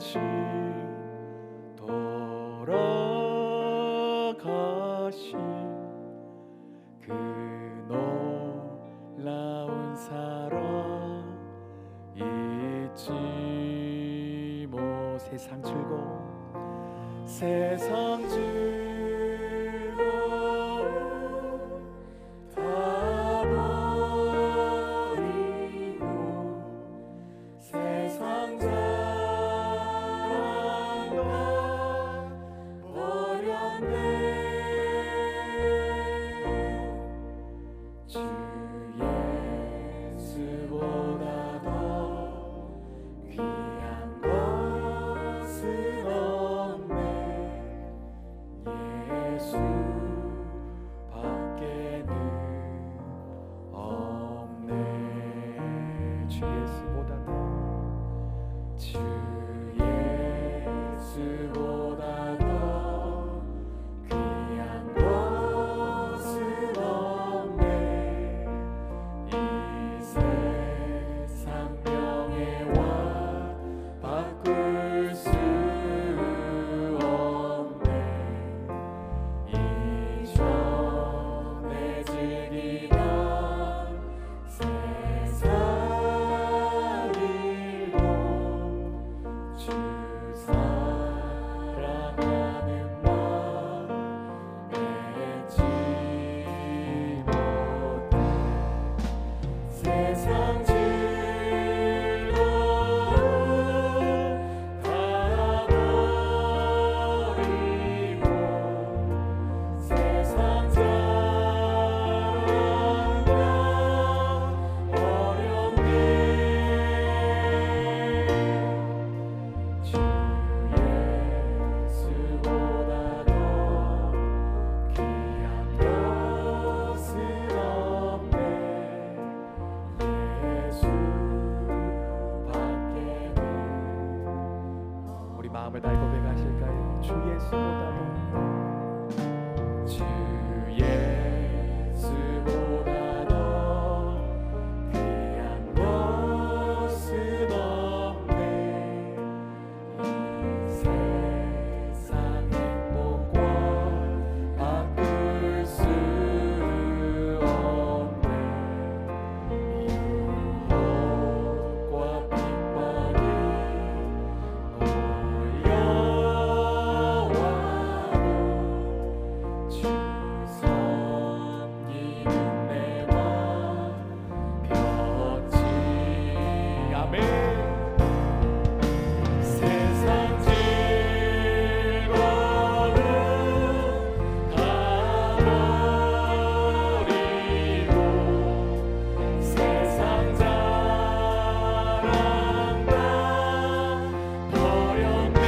대신 돌아가신 그 놀라운 사랑 잊지 못. 세상 즐거움 세상 즐거움 다 버리고 세상 자랑 다 버렸네. 주 예수보다 더 귀한 것은 없네. 예수 밖에는 없네. 주 예수보다 더 주 예수보다 더 귀한 것은 없네. 이 세상 명예와 바꿀 수 없네. 이전에 즐기던 세상 일도 주 사랑하는 맘 잊지 못해. 세상 즐거움 다 버리고 세상 자랑 다 버렸네. 주 예수보다 더 귀한 것은 없네. 예수 밖에는. 우리 마음을 다해 고백하실까요? 주 예수보다 더 주 예수보다 더 귀한 것은 없네. 이 세상 행복과 바꿀 수 없네. 유혹과 핍박이 몰려와도 주 섬기는 내 맘 변치. 아멘. 세상 즐거움 다 버리고 세상 자랑 다 버렸네.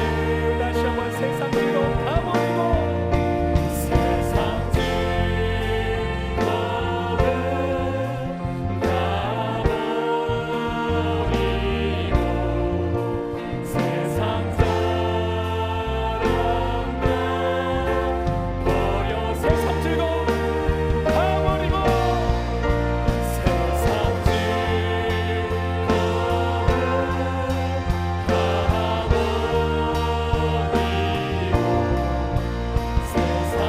다시 한번 세상 즐거움 다 버리고 세상 즐거움 다 버리고 세상 자랑 다 버려. 세상 즐거움 다 버리고 세상 즐거움 다 버리고 세상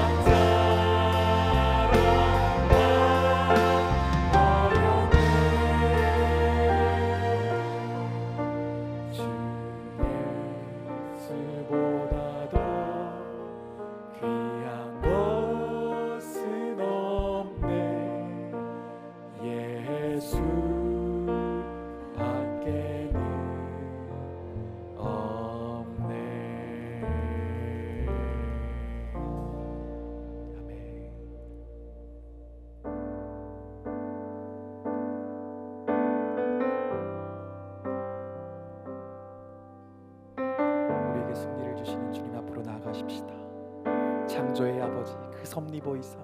창조의 아버지 그 섭리보이사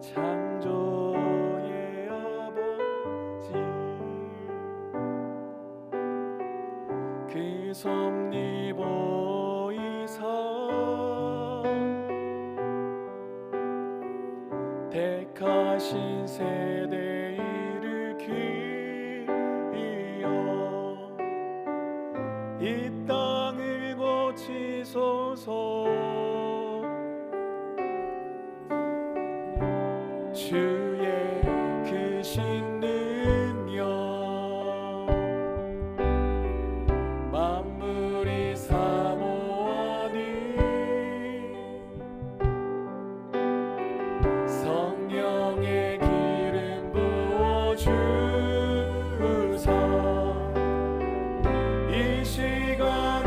창조의 아버지 그 섭리보이사 택하신 세대 일으키어 이 땅을 고치소서. 주의 크신 능력 만물이 사모하니 성령의 기름 부어주사 이 시간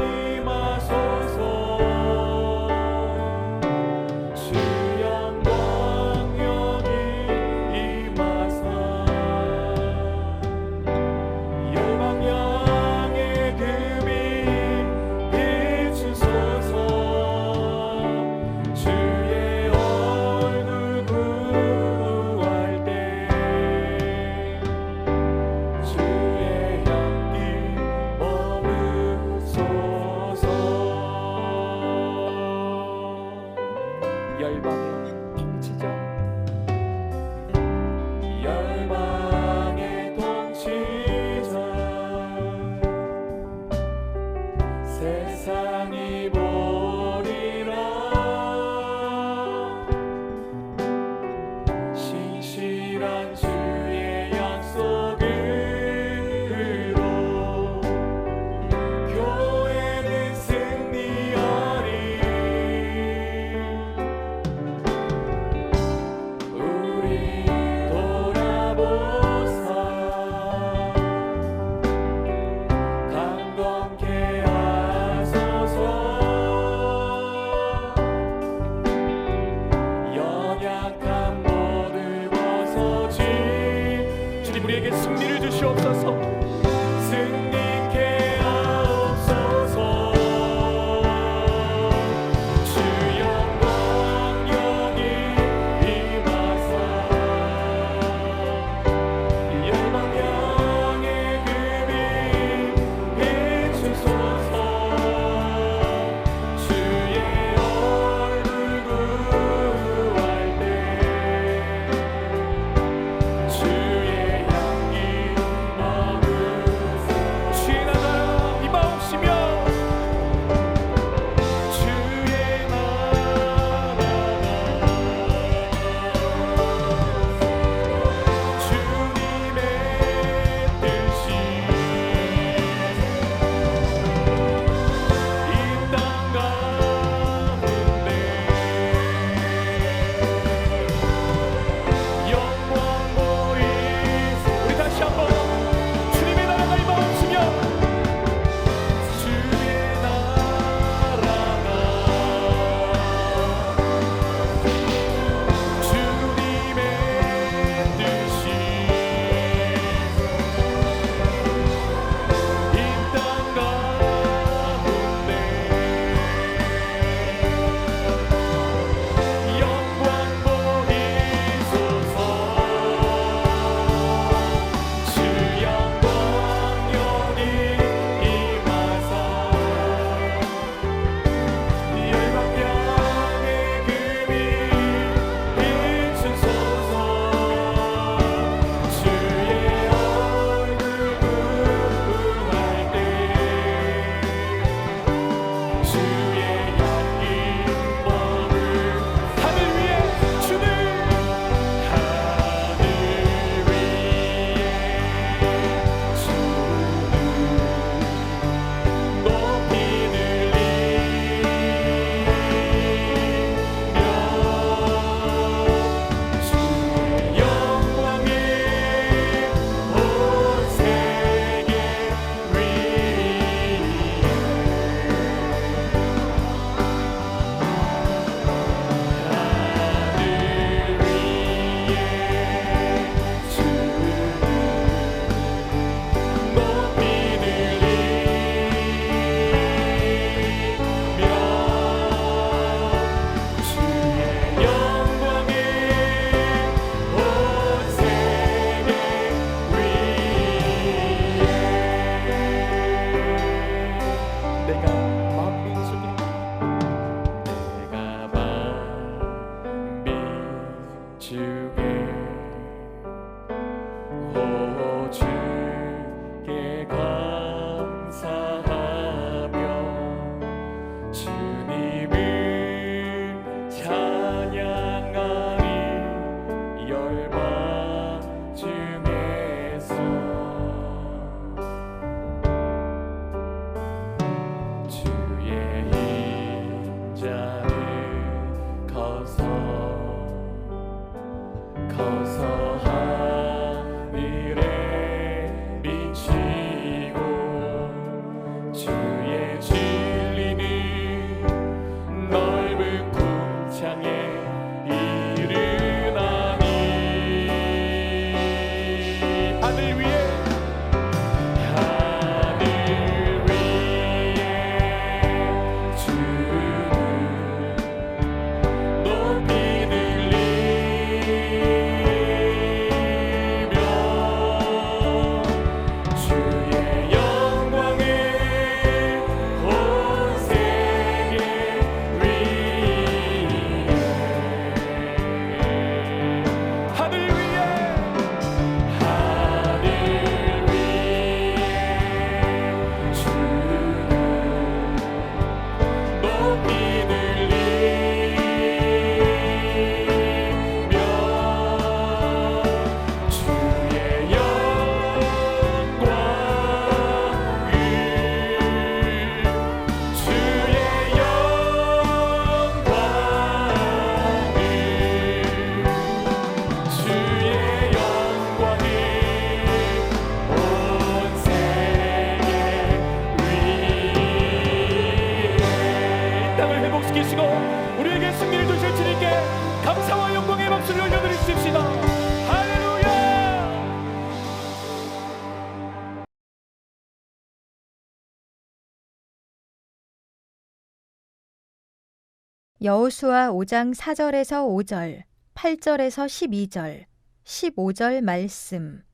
여호수아 5장 4절에서 5절, 8절에서 12절, 15절 말씀.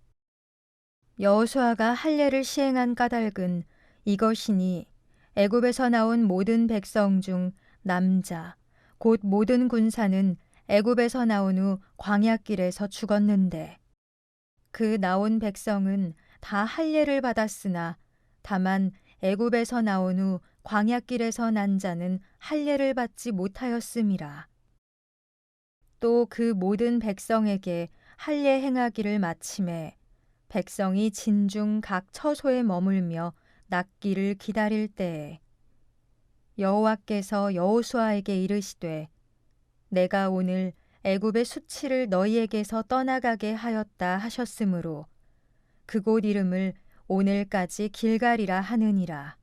여호수아가 할례를 시행한 까닭은 이것이니 애굽에서 나온 모든 백성 중 남자 곧 모든 군사는 애굽에서 나온 후 광야길에서 죽었는데 그 나온 백성은 다 할례를 받았으나 다만 애굽에서 나온 후 광야길에서 난 자는 할례를 받지 못하였음이라. 또 그 모든 백성에게 할례 행하기를 마침에 백성이 진중 각 처소에 머물며 낫기를 기다릴 때에 여호와께서 여호수아에게 이르시되 내가 오늘 애굽의 수치를 너희에게서 떠나가게 하였다 하셨으므로 그곳 이름을 오늘까지 길갈이라 하느니라.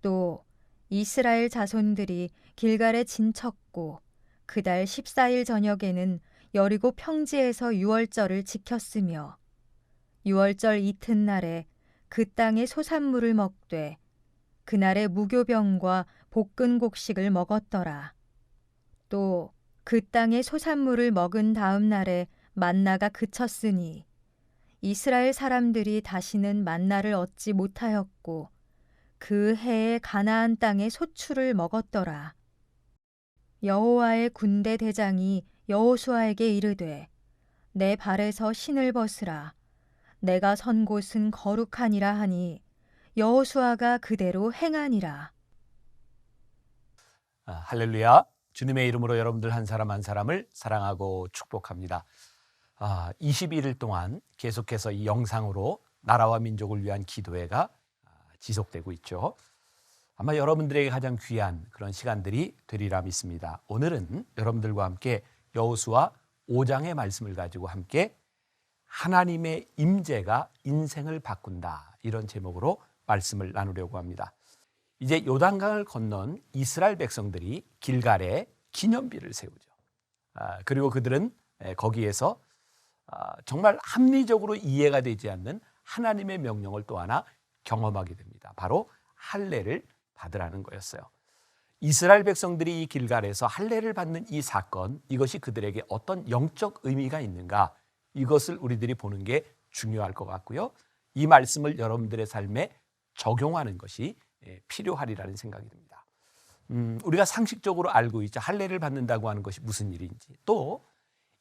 또 이스라엘 자손들이 길갈에 진쳤고 그달 14일 저녁에는 여리고 평지에서 유월절을 지켰으며 유월절 이튿날에 그 땅의 소산물을 먹되 그날에 무교병과 볶은 곡식을 먹었더라. 또 그 땅의 소산물을 먹은 다음 날에 만나가 그쳤으니 이스라엘 사람들이 다시는 만나를 얻지 못하였고 그 해에 가나안 땅의 소출을 먹었더라. 여호와의 군대 대장이 여호수아에게 이르되 내 발에서 신을 벗으라. 내가 선 곳은 거룩하니라 하니 여호수아가 그대로 행하니라. 할렐루야. 주님의 이름으로 여러분들 한 사람 한 사람을 사랑하고 축복합니다. 21일 동안 계속해서 이 영상으로 나라와 민족을 위한 기도회가 지속되고 있죠. 아마 여러분들에게 가장 귀한 그런 시간들이 되리라 믿습니다. 오늘은 여러분들과 함께 여호수아 5장의 말씀을 가지고 함께 하나님의 임재가 인생을 바꾼다, 이런 제목으로 말씀을 나누려고 합니다. 이제 요단강을 건넌 이스라엘 백성들이 길갈에 기념비를 세우죠. 그리고 그들은 거기에서 정말 합리적으로 이해가 되지 않는 하나님의 명령을 또 하나 경험하게 됩니다. 바로 할례를 받으라는 거였어요. 이스라엘 백성들이 이 길갈에서 할례를 받는 이 사건, 이것이 그들에게 어떤 영적 의미가 있는가, 이것을 우리들이 보는 게 중요할 것 같고요. 이 말씀을 여러분들의 삶에 적용하는 것이 필요하리라는 생각이 듭니다. 우리가 상식적으로 알고 있죠. 할례를 받는다고 하는 것이 무슨 일인지. 또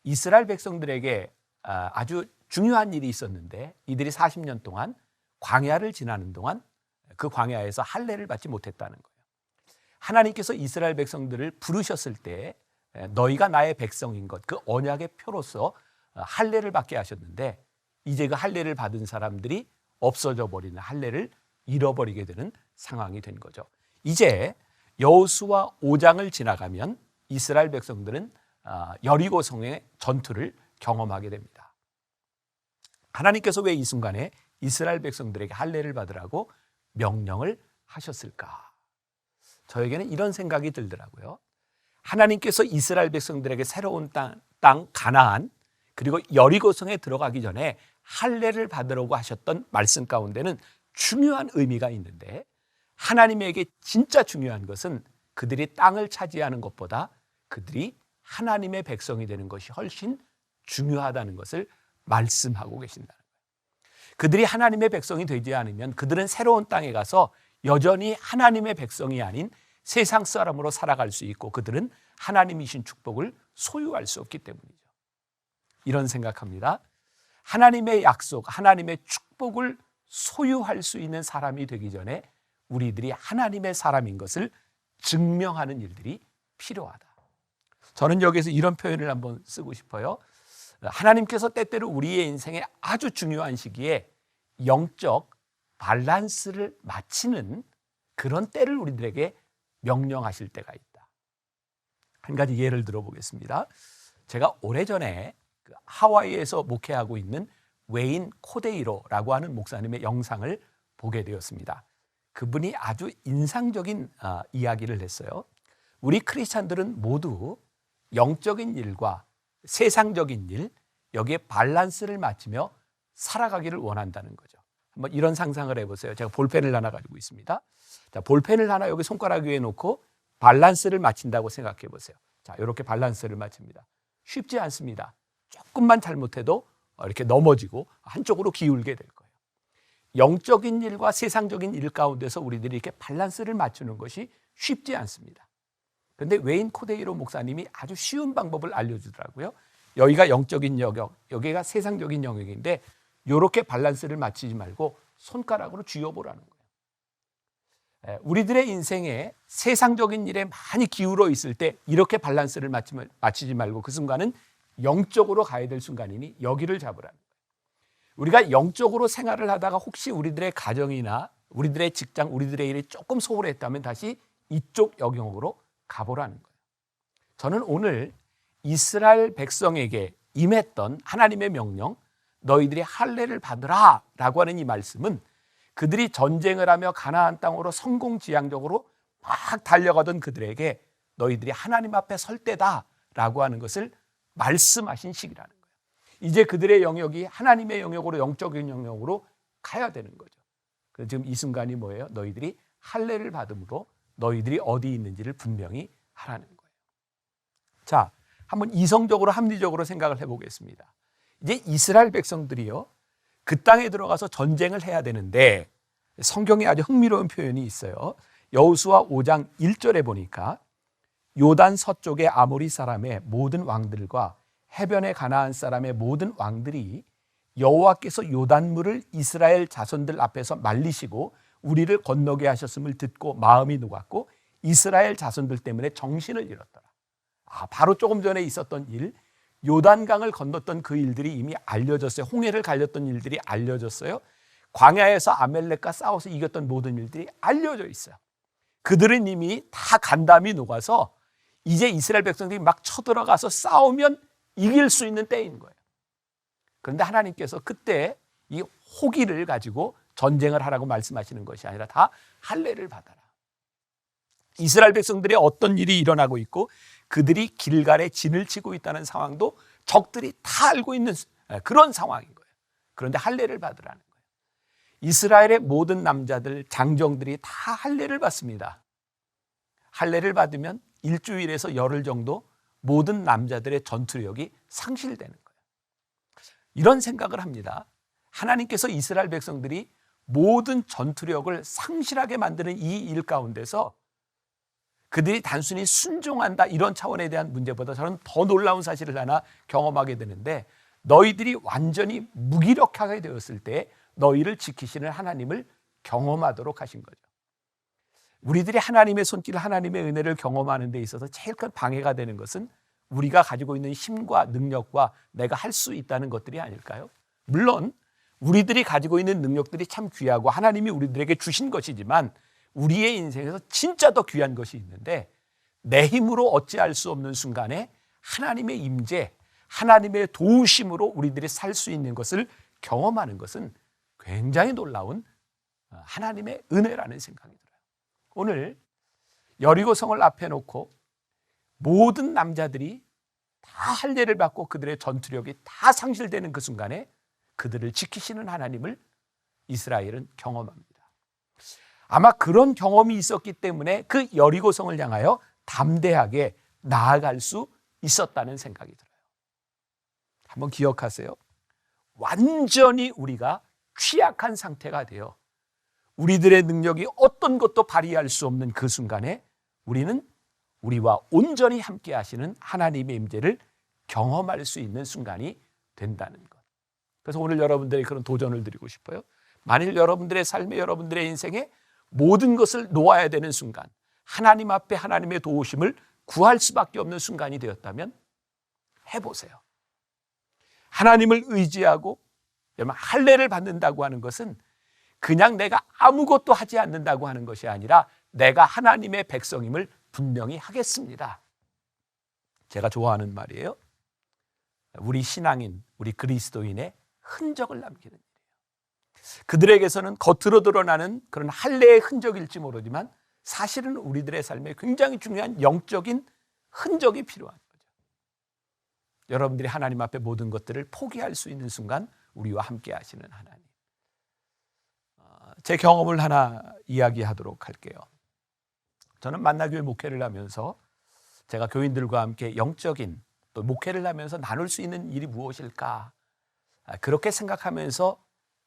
이스라엘 백성들에게 아주 중요한 일이 있었는데 이들이 40년 동안 광야를 지나는 동안 그 광야에서 할례를 받지 못했다는 거예요. 하나님께서 이스라엘 백성들을 부르셨을 때 너희가 나의 백성인 것, 그 언약의 표로서 할례를 받게 하셨는데 이제 그 할례를 받은 사람들이 없어져 버리는, 할례를 잃어버리게 되는 상황이 된 거죠. 이제 여호수아 5장을 지나가면 이스라엘 백성들은 여리고성의 전투를 경험하게 됩니다. 하나님께서 왜 이 순간에 이스라엘 백성들에게 할례를 받으라고 명령을 하셨을까? 저에게는 이런 생각이 들더라고요. 하나님께서 이스라엘 백성들에게 새로운 땅 가나안, 그리고 여리고성에 들어가기 전에 할례를 받으라고 하셨던 말씀 가운데는 중요한 의미가 있는데, 하나님에게 진짜 중요한 것은 그들이 땅을 차지하는 것보다 그들이 하나님의 백성이 되는 것이 훨씬 중요하다는 것을 말씀하고 계신다는 거예요. 그들이 하나님의 백성이 되지 않으면 그들은 새로운 땅에 가서 여전히 하나님의 백성이 아닌 세상 사람으로 살아갈 수 있고 그들은 하나님이신 축복을 소유할 수 없기 때문이죠. 이런 생각합니다. 하나님의 약속, 하나님의 축복을 소유할 수 있는 사람이 되기 전에 우리들이 하나님의 사람인 것을 증명하는 일들이 필요하다. 저는 여기서 이런 표현을 한번 쓰고 싶어요. 하나님께서 때때로 우리의 인생에 아주 중요한 시기에 영적 밸런스를 맞추는 그런 때를 우리들에게 명령하실 때가 있다. 한 가지 예를 들어보겠습니다. 제가 오래전에 하와이에서 목회하고 있는 웨인 코데이로라고 하는 목사님의 영상을 보게 되었습니다. 그분이 아주 인상적인 이야기를 했어요. 우리 크리스찬들은 모두 영적인 일과 세상적인 일, 여기에 밸런스를 맞추며 살아가기를 원한다는 거죠. 한번 이런 상상을 해보세요. 제가 볼펜을 하나 가지고 있습니다. 자, 볼펜을 하나 여기 손가락 위에 놓고 밸런스를 맞춘다고 생각해 보세요. 자, 이렇게 밸런스를 맞춥니다. 쉽지 않습니다. 조금만 잘못해도 이렇게 넘어지고 한쪽으로 기울게 될 거예요. 영적인 일과 세상적인 일 가운데서 우리들이 이렇게 밸런스를 맞추는 것이 쉽지 않습니다. 그런데 웨인 코데이로 목사님이 아주 쉬운 방법을 알려주더라고요. 여기가 영적인 영역, 여기가 세상적인 영역인데 이렇게 밸런스를 맞추지 말고 손가락으로 쥐어보라는 거예요. 우리들의 인생에 세상적인 일에 많이 기울어 있을 때 이렇게 밸런스를 맞추지 말고 그 순간은 영적으로 가야 될 순간이니 여기를 잡으라는 거예요. 우리가 영적으로 생활을 하다가 혹시 우리들의 가정이나 우리들의 직장, 우리들의 일이 조금 소홀했다면 다시 이쪽 영역으로 가보라는 거예요. 저는 오늘 이스라엘 백성에게 임했던 하나님의 명령, 너희들이 할례를 받으라 라고 하는 이 말씀은 그들이 전쟁을 하며 가나안 땅으로 성공지향적으로 막 달려가던 그들에게 너희들이 하나님 앞에 설 때다 라고 하는 것을 말씀하신 시기라는 거예요. 이제 그들의 영역이 하나님의 영역으로, 영적인 영역으로 가야 되는 거죠. 그래서 지금 이 순간이 뭐예요? 너희들이 할례를 받음으로 너희들이 어디 있는지를 분명히 하라는 거예요. 자, 한번 이성적으로 합리적으로 생각을 해보겠습니다. 이제 이스라엘 백성들이요, 그 땅에 들어가서 전쟁을 해야 되는데 성경에 아주 흥미로운 표현이 있어요. 여호수아 5장 1절에 보니까 요단 서쪽의 아모리 사람의 모든 왕들과 해변의 가나안 사람의 모든 왕들이 여호와께서 요단물을 이스라엘 자손들 앞에서 말리시고 우리를 건너게 하셨음을 듣고 마음이 녹았고 이스라엘 자손들 때문에 정신을 잃었더라. 바로 조금 전에 있었던 일, 요단강을 건넜던 그 일들이 이미 알려졌어요. 홍해를 갈렸던 일들이 알려졌어요. 광야에서 아멜렉과 싸워서 이겼던 모든 일들이 알려져 있어요. 그들은 이미 다 간담이 녹아서 이제 이스라엘 백성들이 막 쳐들어가서 싸우면 이길 수 있는 때인 거예요. 그런데 하나님께서 그때 이 호기를 가지고 전쟁을 하라고 말씀하시는 것이 아니라 다 할례를 받아라. 이스라엘 백성들의 어떤 일이 일어나고 있고 그들이 길갈에 진을 치고 있다는 상황도 적들이 다 알고 있는 그런 상황인 거예요. 그런데 할례를 받으라는 거예요. 이스라엘의 모든 남자들, 장정들이 다 할례를 받습니다. 할례를 받으면 일주일에서 열흘 정도 모든 남자들의 전투력이 상실되는 거예요. 이런 생각을 합니다. 하나님께서 이스라엘 백성들이 모든 전투력을 상실하게 만드는 이 일 가운데서 그들이 단순히 순종한다 이런 차원에 대한 문제보다 저는 더 놀라운 사실을 하나 경험하게 되는데 너희들이 완전히 무기력하게 되었을 때 너희를 지키시는 하나님을 경험하도록 하신 거죠. 우리들이 하나님의 손길, 하나님의 은혜를 경험하는 데 있어서 제일 큰 방해가 되는 것은 우리가 가지고 있는 힘과 능력과 내가 할 수 있다는 것들이 아닐까요? 물론 우리들이 가지고 있는 능력들이 참 귀하고 하나님이 우리들에게 주신 것이지만 우리의 인생에서 진짜 더 귀한 것이 있는데 내 힘으로 어찌할 수 없는 순간에 하나님의 임재, 하나님의 도우심으로 우리들이 살 수 있는 것을 경험하는 것은 굉장히 놀라운 하나님의 은혜라는 생각이 들어요. 오늘 여리고성을 앞에 놓고 모든 남자들이 다 할례를 받고 그들의 전투력이 다 상실되는 그 순간에 그들을 지키시는 하나님을 이스라엘은 경험합니다. 아마 그런 경험이 있었기 때문에 그 여리고성을 향하여 담대하게 나아갈 수 있었다는 생각이 들어요. 한번 기억하세요. 완전히 우리가 취약한 상태가 되어 우리들의 능력이 어떤 것도 발휘할 수 없는 그 순간에 우리는 우리와 온전히 함께 하시는 하나님의 임재를 경험할 수 있는 순간이 된다는 것. 그래서 오늘 여러분들에게 그런 도전을 드리고 싶어요. 만일 여러분들의 삶에, 여러분들의 인생에 모든 것을 놓아야 되는 순간, 하나님 앞에 하나님의 도우심을 구할 수밖에 없는 순간이 되었다면 해보세요. 하나님을 의지하고 할례를 받는다고 하는 것은 그냥 내가 아무것도 하지 않는다고 하는 것이 아니라 내가 하나님의 백성임을 분명히 하겠습니다. 제가 좋아하는 말이에요. 우리 신앙인, 우리 그리스도인의 흔적을 남기는 일이에요. 그들에게서는 겉으로 드러나는 그런 할례의 흔적일지 모르지만 사실은 우리들의 삶에 굉장히 중요한 영적인 흔적이 필요한 거죠. 여러분들이 하나님 앞에 모든 것들을 포기할 수 있는 순간 우리와 함께 하시는 하나님. 제 경험을 하나 이야기하도록 할게요. 저는 만나교회 목회를 하면서 제가 교인들과 함께 영적인 또 목회를 하면서 나눌 수 있는 일이 무엇일까? 그렇게 생각하면서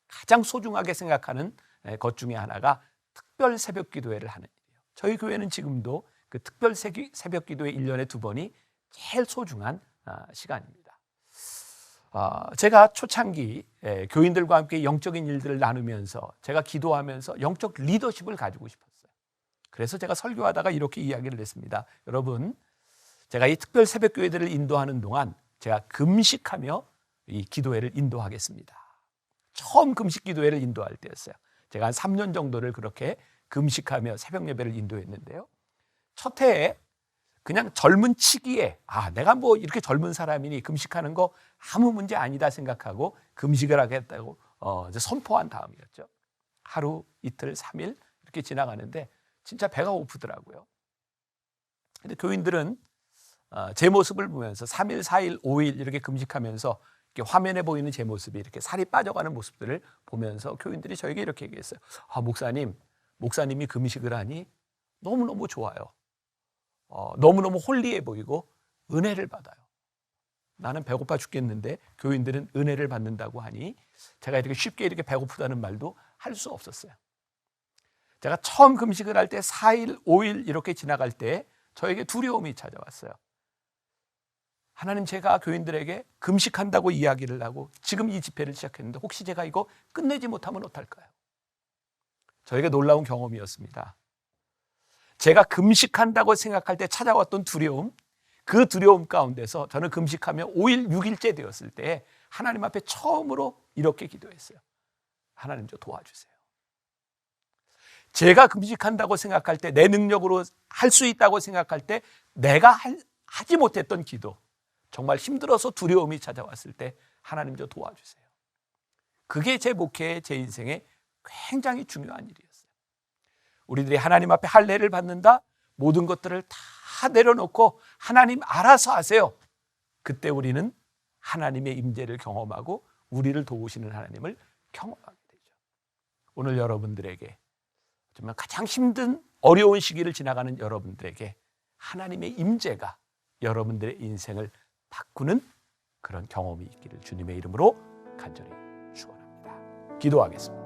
가장 소중하게 생각하는 것 중에 하나가 특별 새벽 기도회를 하는 일이에요. 저희 교회는 지금도 그 특별 새벽 기도회 1년에 2번이 제일 소중한 시간입니다. 제가 초창기 교인들과 함께 영적인 일들을 나누면서 제가 기도하면서 영적 리더십을 가지고 싶었어요. 그래서 제가 설교하다가 이렇게 이야기를 했습니다. 여러분, 제가 이 특별 새벽 교회들을 인도하는 동안 제가 금식하며 이 기도회를 인도하겠습니다. 처음 금식 기도회를 인도할 때였어요. 제가 한 3년 정도를 그렇게 금식하며 새벽 예배를 인도했는데요. 첫 해에 그냥 젊은 치기에 내가 뭐 이렇게 젊은 사람이니 금식하는 거 아무 문제 아니다 생각하고 금식을 하겠다고 이제 선포한 다음이었죠. 하루, 이틀, 3일 이렇게 지나가는데 진짜 배가 고프더라고요. 근데 교인들은 제 모습을 보면서 3일, 4일, 5일 이렇게 금식하면서 이렇게 화면에 보이는 제 모습이 이렇게 살이 빠져가는 모습들을 보면서 교인들이 저에게 이렇게 얘기했어요. 목사님이 금식을 하니 너무너무 좋아요. 너무너무 홀리해 보이고 은혜를 받아요. 나는 배고파 죽겠는데 교인들은 은혜를 받는다고 하니 제가 이렇게 쉽게 이렇게 배고프다는 말도 할 수 없었어요. 제가 처음 금식을 할 때 4일, 5일 이렇게 지나갈 때 저에게 두려움이 찾아왔어요. 하나님, 제가 교인들에게 금식한다고 이야기를 하고 지금 이 집회를 시작했는데 혹시 제가 이거 끝내지 못하면 어떡할까요? 저에게 놀라운 경험이었습니다. 제가 금식한다고 생각할 때 찾아왔던 두려움, 그 두려움 가운데서 저는 금식하며 5일, 6일째 되었을 때 하나님 앞에 처음으로 이렇게 기도했어요. 하나님, 저 도와주세요. 제가 금식한다고 생각할 때, 내 능력으로 할 수 있다고 생각할 때 내가 하지 못했던 기도, 정말 힘들어서 두려움이 찾아왔을 때 하나님, 저 도와주세요. 그게 제 목회의, 제 인생에 굉장히 중요한 일이었어요. 우리들이 하나님 앞에 할례를 받는다, 모든 것들을 다 내려놓고 하나님 알아서 하세요. 그때 우리는 하나님의 임재를 경험하고 우리를 도우시는 하나님을 경험하게 되죠. 오늘 여러분들에게 정말 가장 힘든 어려운 시기를 지나가는 여러분들에게 하나님의 임재가 여러분들의 인생을 바꾸는 그런 경험이 있기를 주님의 이름으로 간절히 축원합니다. 기도하겠습니다.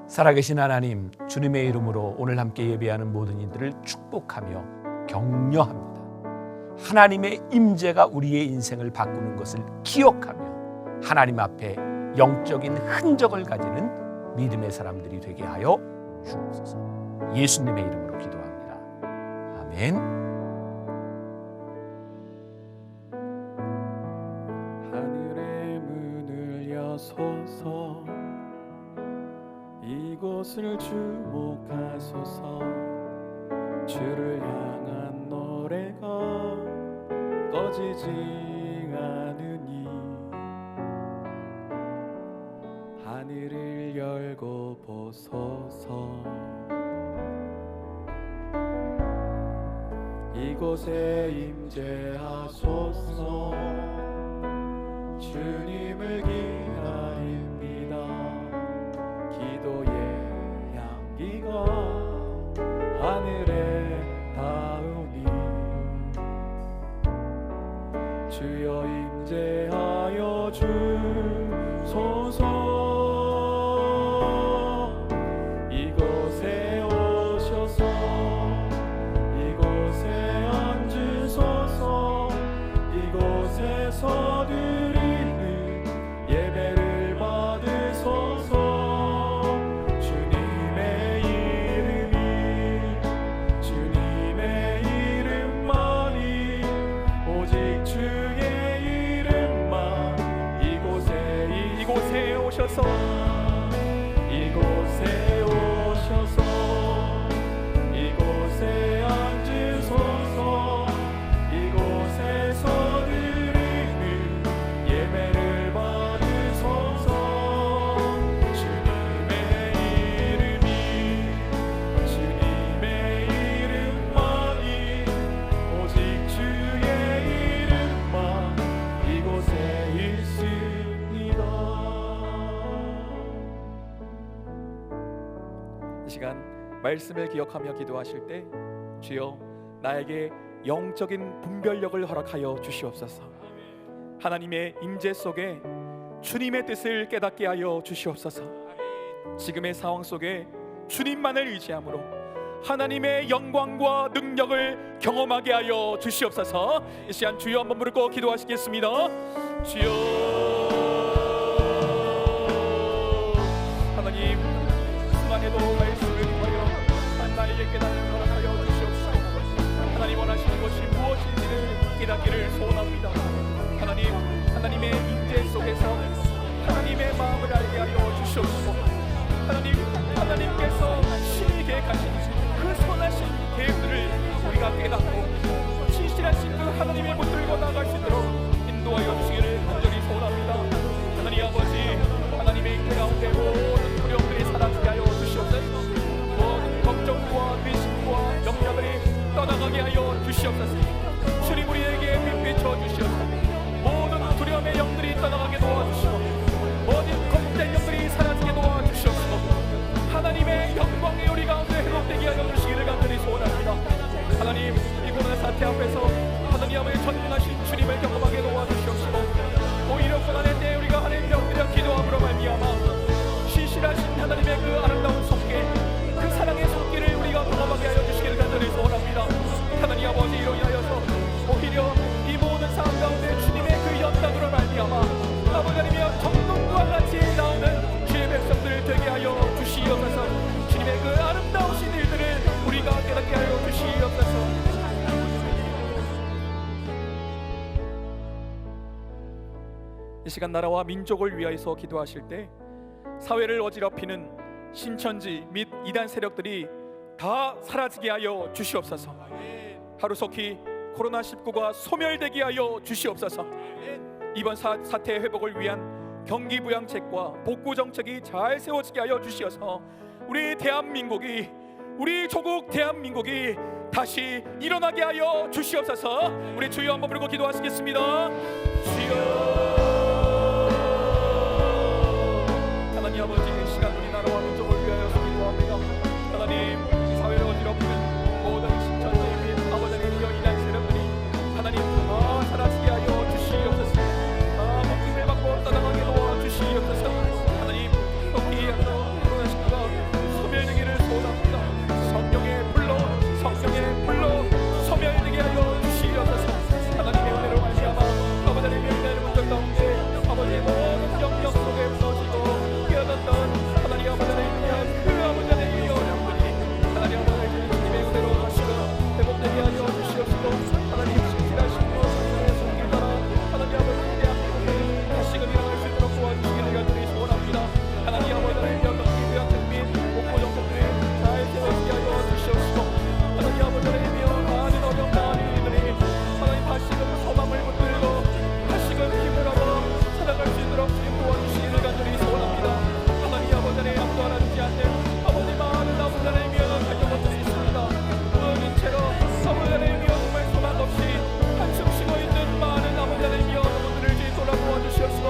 살아계신 하나님, 주님의 이름으로 오늘 함께 예배하는 모든 이들을 축복하며 격려합니다. 하나님의 임재가 우리의 인생을 바꾸는 것을 기억하며 하나님 앞에 영적인 흔적을 가지는 믿음의 사람들이 되게 하여 주옵소서. 예수님의 이름으로 기도합니다. 아멘. 하늘의 문을 여소서, 이곳을 주목하소서. 주를 향한 노래가 꺼지지 않으니 하늘을 열고 보소서. 이곳에 임재하소서. 주님을 기다립니다. 기도의 향기가 하늘에 닿으니 주여 임재하여 주소서. 이곳에 오셔서 이곳에 앉으소서. 이곳에서 드리는 예배를 받으소서. 주님의 이름만이, 오직 주의 이름만. 이곳에 오셔서 이곳에 오셔서 이곳에 앉으소서. 이곳에서 드리는 예배를 받으소서. 주님의 이름만이, 오직 주의 이름만 이곳에 있습니다. 이 시간 말씀을 기억하며 기도하실 때 주여 나에게 영적인 분별력을 허락하여 주시옵소서. 하나님의 임재 속에 주님의 뜻을 깨닫게 하여 주시옵소서. 지금의 상황 속에 주님만을 의지함으로 하나님의 영광과 능력을 경험하게 하여 주시옵소서. 이 시간 주여 한번 부르고 기도하시겠습니다. 주여, 하나님 순간에도 말씀을 통하여 나에게 깨달음을 허락하여 주시옵소서. 하나님 원하시는 것이 무엇인지를 깨닫기를 소원합니다. 하나님, 하나님의 임재 속에서 하나님의 마음을 알게 하여 주시옵소서. 하나님, 하나님께서 신이 계획하신 그 선하신 계획들을 우리가 깨닫고 신실하신 그 하나님의 못들고 나아갈 수 있도록 인도하여 주시기를 간절히 소원합니다. 하나님 아버지, 하나님의 임재 가운데 모든 두려움들이 사라지게 하여 주시옵소서. 모든 걱정과 의심과 염려들이 떠나가게 하여 주시옵소서. 주님 우리에게 빛 비춰 주시옵소서. 모든 두려움의 영들이 떠나가게 도와주시고 모든 걱정의 영들이 사라지게 도와주시옵소서. 하나님의 영광의 우리 가운데 회복되게 하여 주시기를 간절히 소원합니다. 하나님, 이 코로나 사태 앞에서 하나님 아버지 전능하신 주님을 경험하게 도와주시옵시고 오히려 고난의 때에 우리가 하나님께 엎드려 기도함으로 말미암아 신실하신 하나님의 그 아름다운 손길, 그 사랑의 손길을 우리가 경험하게 하여 주시기를 간절히 소원합니다. 하나님 아버지, 이로 인하여서 오히려 이 모든 상황 가운데 주님의 그 연단으로 말미암아 아버지 하나님이여 정금과 같이 나오는 주의 백성들 되게 하여 주시옵소서. 주님의 그 아름다우신 일들을 우리가 깨닫게 하여 주시옵소서. 이 시간 나라와 민족을 위하여서 기도하실 때 사회를 어지럽히는 신천지 및 이단 세력들이 다 사라지게 하여 주시옵소서. 하루속히 코로나19가 소멸되게 하여 주시옵소서. 이번 사태 회복을 위한 경기부양책과 복구정책이 잘 세워지게 하여 주시어서 우리 대한민국이, 우리 조국 대한민국이 다시 일어나게 하여 주시옵소서. 우리 주여 한번 부르고 기도하시겠습니다. 주여, 하나님 아버지, 이 시간 우리 나라와 민족을 위하여서 기도합니다. 하나님, 이 사회를 어지럽히는 모든 신천지 및 아버지 하나님의 이단 세력들이 하나님 다 사라지게 하여 주시옵소서. 다 목숨을 받고 떠나가게 도와주시옵소서. 하나님, 또이 코로나19가 소멸되기를 소원합니다. 성령의 불로, 성령의 불로 소멸되게 하여 주시옵소서. 하나님의 은혜로 말미암아 아버지 하나님의 은혜를 붙들 가운데 아버지의 모든 영역 속에 무너지고 깨어났던 하나님 아버지 하나님의 그 아버지 하나님의 어려움들이 하나님 아버지 하나님의 은혜로 하시고 회복되게 하여 주시옵시고 하나님 신실하신 그 성령의 손길 따라 하나님 아버지 대한민국을 다시금 일어날 수 있도록 도와주시기를 간절히 소원합니다. 하나님 아버지 하나님의 경기부양책 및 복구정책들이 잘 세워지게 하여 주시옵시고 하나님 아버지 하나님의 많은 어려움, 많은 일들이 하나님 다시금 소망을 붙들고 다시금 힘을 얻어 살아갈 수 있도록 주님 도와주시기를 간절히 소원합니다. 하나님 아버지 하나님 아무도 알아주지 않는 아버지 많은 아버지 하나님의 가정원들이 있습니다. 그 인체로 아버지 하나님의 정말 소망 없이 한숨 쉬고 있는 많은 아버지 하나님의 여러분들을 주님 돌아보아 주시옵시고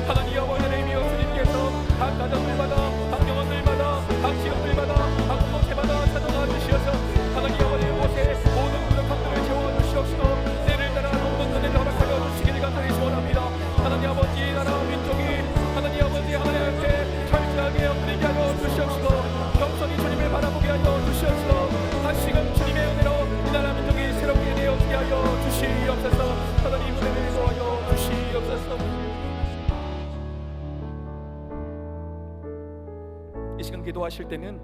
하나님 아버지 하나님의 주님께서 각 가정들마다, 각 영혼들마다, 각 지역들마다, 각 곳마다 찾아가 주시어서 하나님 아버지 곳에 모든 부족함들을 채워주시옵시고 때를 따라 높은 은혜를 허락하여 주시기를 간절히 소원합니다. 하나님 아버지, 나라 민족이 하나님 아버지 하나님께 철저하게 엎드리게 하여 주시옵시고 겸손히 주님을 바라보게 하여 주시옵시고 다시금 주님의 은혜로 이 나라 민족이 새롭게 되어지게 하여 주시옵소서. 하나님 은혜를 도하여 주시옵소서. 이 시간 기도하실 때는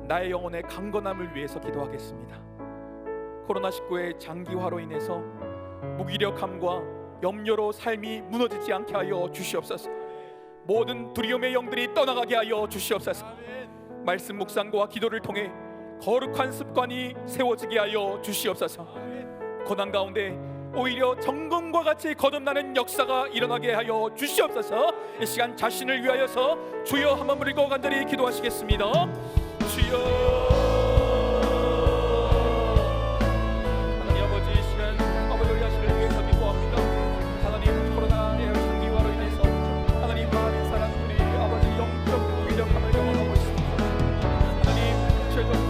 나의 영혼의 강건함을 위해서 기도하겠습니다. 코로나19의 장기화로 인해서 무기력함과 염려로 삶이 무너지지 않게 하여 주시옵소서. 모든 두려움의 영들이 떠나가게 하여 주시옵소서. 말씀 묵상과 기도를 통해 거룩한 습관이 세워지게 하여 주시옵소서. 고난 가운데 오히려 정금과 같이 거듭나는 역사가 일어나게 하여 주시옵소서. 이 시간 자신을 위하여서 주여 한번 부르고 간절히 기도하시겠습니다. 주여, 최종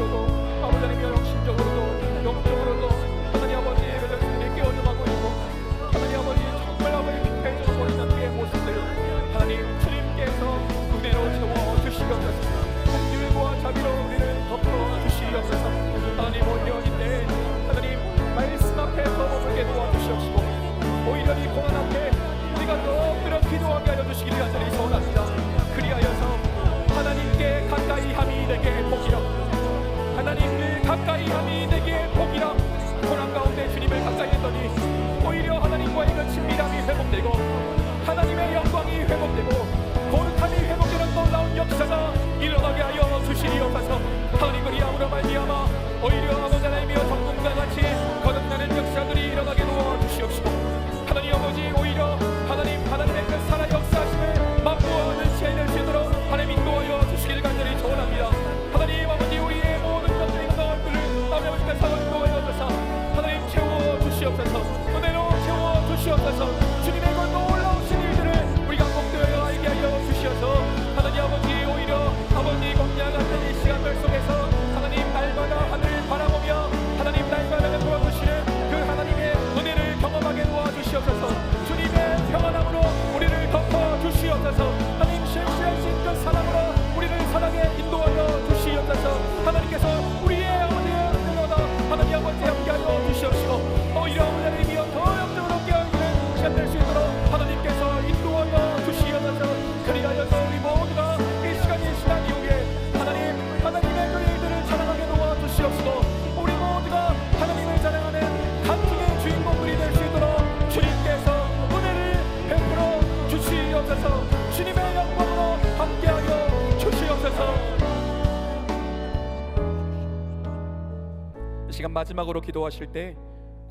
시간 마지막으로 기도하실 때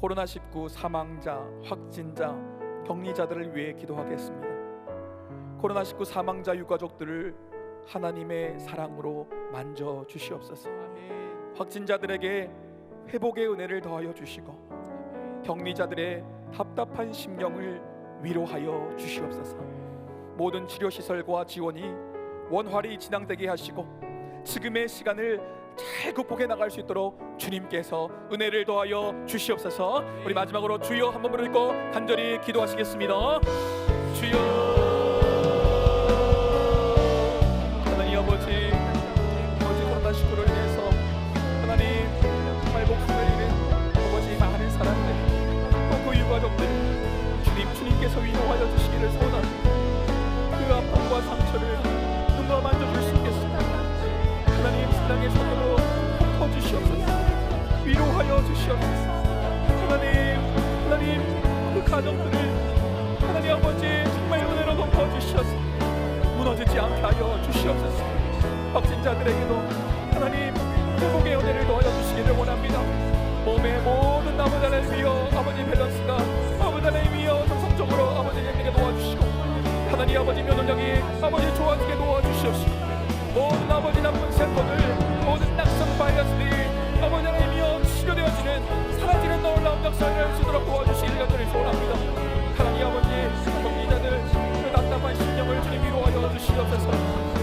코로나19 사망자, 확진자, 격리자들을 위해 기도하겠습니다. 코로나19 사망자 유가족들을 하나님의 사랑으로 만져 주시옵소서. 확진자들에게 회복의 은혜를 더하여 주시고 격리자들의 답답한 심령을 위로하여 주시옵소서. 모든 치료시설과 지원이 원활히 진행되게 하시고 지금의 시간을 잘 극복해 나갈 수 있도록 주님께서 은혜를 더하여 주시옵소서. 우리 마지막으로 주여 한번 부르고 간절히 기도하시겠습니다. 주여. 하나님 아버지, 코로나19로 인해서 하나님 정말 목숨을 잃은 아버지 많은 사람들, 또 그 유가족들 주님께서 위로하여 주시기를 소원합니다. 그 아픔과 상처를 누가 만져줄 수 있겠습니까? 하나님 사랑의 손으로 덮어주시옵소서. 위로하여 주시옵소서. 하나님 그 가정들을 하나님 아버지 정말 은혜로 덮어주셔서 무너지지 않게 하여 주시옵소서. 확진자들에게도 하나님 회복의 은혜를 더하여 주시기를 원합니다. 몸의 모든 아버지 하나님 위여 아버지 밸런스가 아버지 하나님 위여 정성적으로 아버지에게 도와주시고 하나님 아버지 면역력이 아버지 좋아지게 도와주시옵시고 모든 아버지 나쁜 세포들 모든 낙성 바이러스들이 아버지 하나님이여 치료되어지는 사라지는 놀라운 역사를 할 수 있도록 도와주시기를 간절히 소원합니다. 하나님 아버지 격리자들 그 답답한 심령을 주님 위로하여 주시옵소서.